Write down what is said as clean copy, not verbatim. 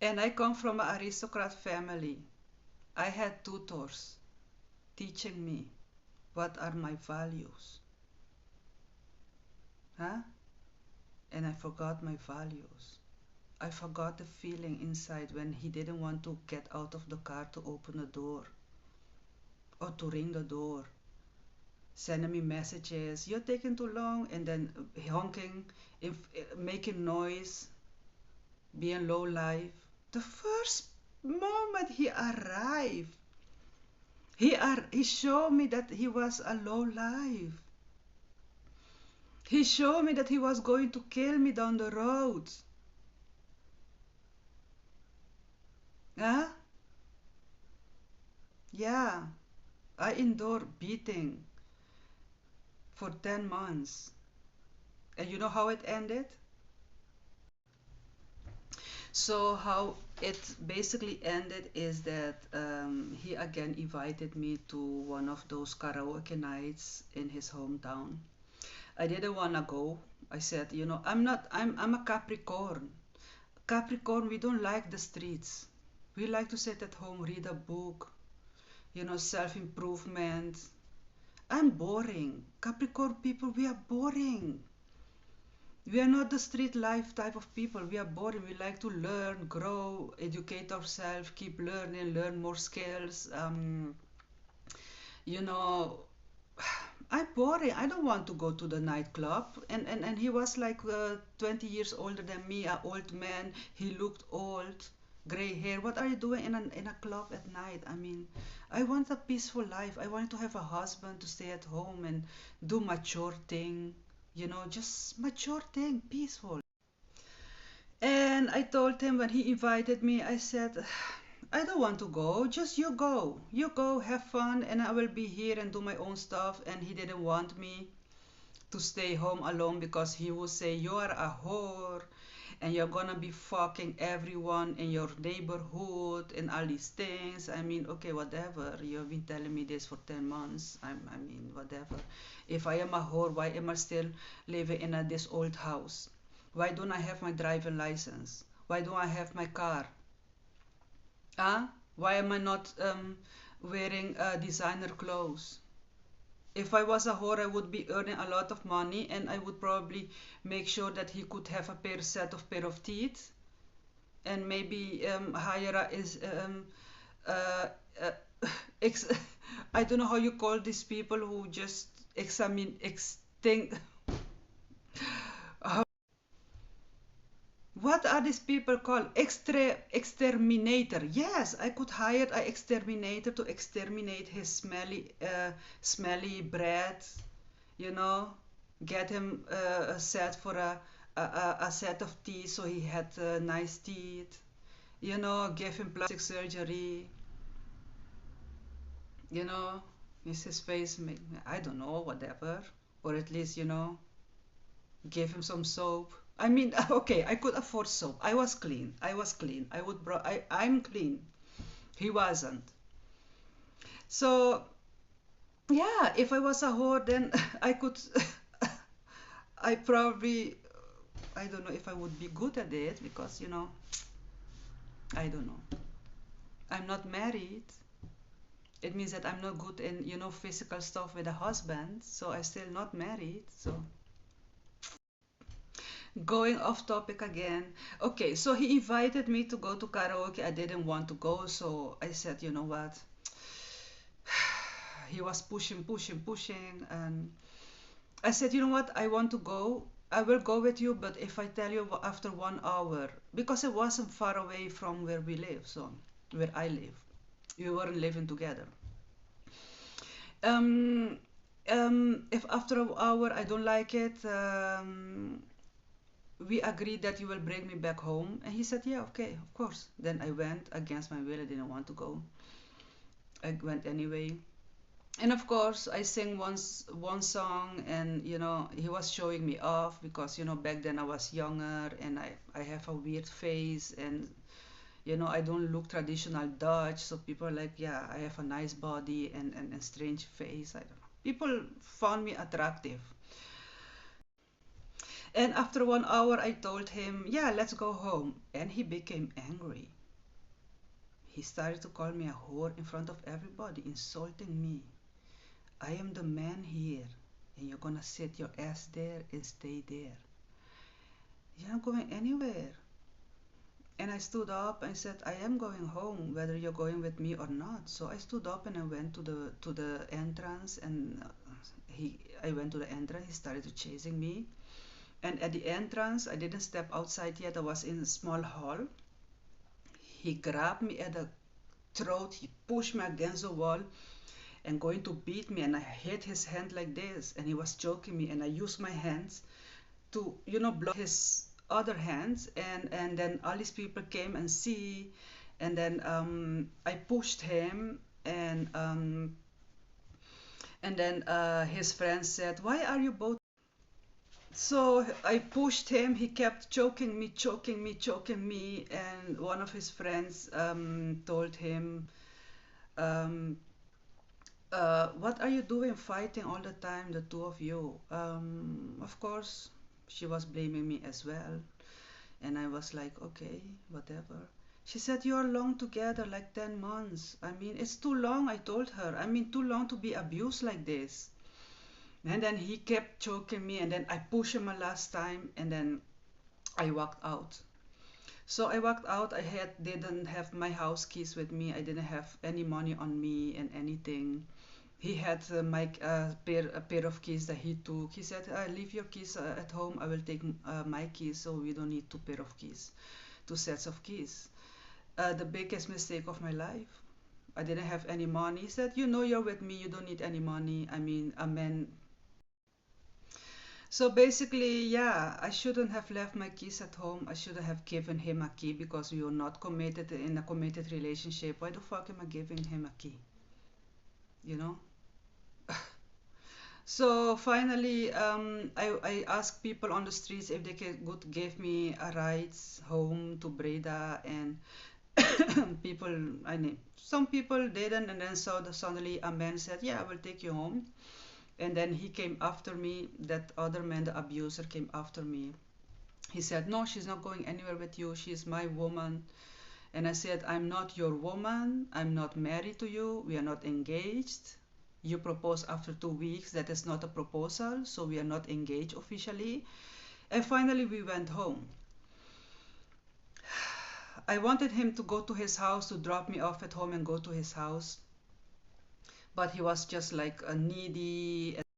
And I come from an aristocrat family. I had tutors teaching me what are my values. Huh? And I forgot my values. I forgot the feeling inside when he didn't want to get out of the car to open the door or to ring the door, sending me messages, you're taking too long, and then honking, if, making noise, being low life. The first moment he arrived, he showed me that he was a low life. He showed me that he was going to kill me down the road. Huh? Yeah, I endured beating for 10 months. And you know how it ended? So how it basically ended is that he again invited me to one of those karaoke nights in his hometown. I didn't wanna go. I said, you know, I'm a Capricorn. Capricorn, we don't like the streets. We like to sit at home, read a book, you know, self-improvement. I'm boring. Capricorn people, we are boring. We are not the street life type of people. We are boring. We like to learn, grow, educate ourselves, keep learning, learn more skills. You know, I'm boring. I don't want to go to the nightclub. And he was like 20 years older than me, an old man. He looked old, gray hair. What are you doing in a club at night? I mean, I want a peaceful life. I want to have a husband to stay at home and do mature thing. You know, just mature thing, peaceful. And I told him when he invited me, I said, I don't want to go, just you go. You go, have fun, and I will be here and do my own stuff. And he didn't want me to stay home alone because he would say, you are a whore and you're gonna be fucking everyone in your neighborhood and all these things. I mean, okay, whatever. You've been telling me this for 10 months. I mean, whatever. If I am a whore, why am I still living in this old house? Why don't I have my driving license? Why don't I have my car? Huh? Why am I not wearing designer clothes? If I was a whore, I would be earning a lot of money and I would probably make sure that he could have a pair of teeth and maybe hire a is uh, uh, ex I don't know how you call these people who just examine extinct. What are these people called? Exterminator. Yes, I could hire an exterminator to exterminate his smelly breath. You know, get him a set for a set of teeth so he had nice teeth. You know, give him plastic surgery. You know, is his face make, I don't know, whatever, or at least give him some soap. I mean, okay, I could afford soap. I was clean. I was clean. I'm clean. He wasn't. So, yeah, if I was a whore, then I could, I probably, I don't know if I would be good at it because, I don't know. I'm not married. It means that I'm not good in, physical stuff with a husband. So I'm still not married. So going off topic again. Okay, so he invited me to go to karaoke. I didn't want to go, so I said, you know what? He was pushing, and I said, you know what? I want to go. I will go with you, but if I tell you after 1 hour, because it wasn't far away from where we live, so where I live, we weren't living together. Um, if after an hour I don't like it, we agreed that you will bring me back home. And he said, yeah, okay, of course. Then I went against my will. I didn't want to go. I went anyway. And of course, I sang one song, and he was showing me off because back then I was younger and I have a weird face, and I don't look traditional Dutch, so people are like, yeah, I have a nice body and a strange face. I don't know. People found me attractive. And after 1 hour, I told him, yeah, let's go home. And he became angry. He started to call me a whore in front of everybody, insulting me. I am the man here, and you're gonna sit your ass there and stay there. You're not going anywhere. And I stood up and said, I am going home, whether you're going with me or not. So I stood up and I went to the entrance, and I went to the entrance. He started chasing me. And at the entrance, I didn't step outside yet. I was in a small hall. He grabbed me at the throat. He pushed me against the wall and going to beat me. And I hit his hand like this. And he was choking me. And I used my hands to, block his other hands. And then all these people came and see. And then I pushed him. And then his friend said, why are you both? So I pushed him. He kept choking me, choking me, choking me. And one of his friends told him, um, what are you doing fighting all the time, the two of you? Of course, she was blaming me as well. And I was like, okay, whatever. She said, you're long together, like 10 months. I mean, it's too long, I told her. I mean, too long to be abused like this. And then he kept choking me, and then I pushed him a last time, and then I walked out. So I walked out. Didn't have my house keys with me. I didn't have any money on me and anything. He had a pair of keys that he took. He said, "Leave your keys at home. I will take my keys, so we don't need two pair of keys, two sets of keys." The biggest mistake of my life. I didn't have any money. He said, "You know, you're with me. You don't need any money. I mean, a man." So basically, yeah, I shouldn't have left my keys at home. I should have given him a key because we were not committed in a committed relationship. Why the fuck am I giving him a key? You know? So finally, I asked people on the streets if they could give me a ride home to Breda, and people, I mean, some people didn't, and then suddenly a man said, "Yeah, I will take you home." And then he came after me. That other man, the abuser, came after me. He said, "No, she's not going anywhere with you. She's my woman." And I said, "I'm not your woman. I'm not married to you. We are not engaged. You proposed after 2 weeks. That is not a proposal. So we are not engaged officially." And finally, we went home. I wanted him to go to his house, to drop me off at home and go to his house. But he was just like a needy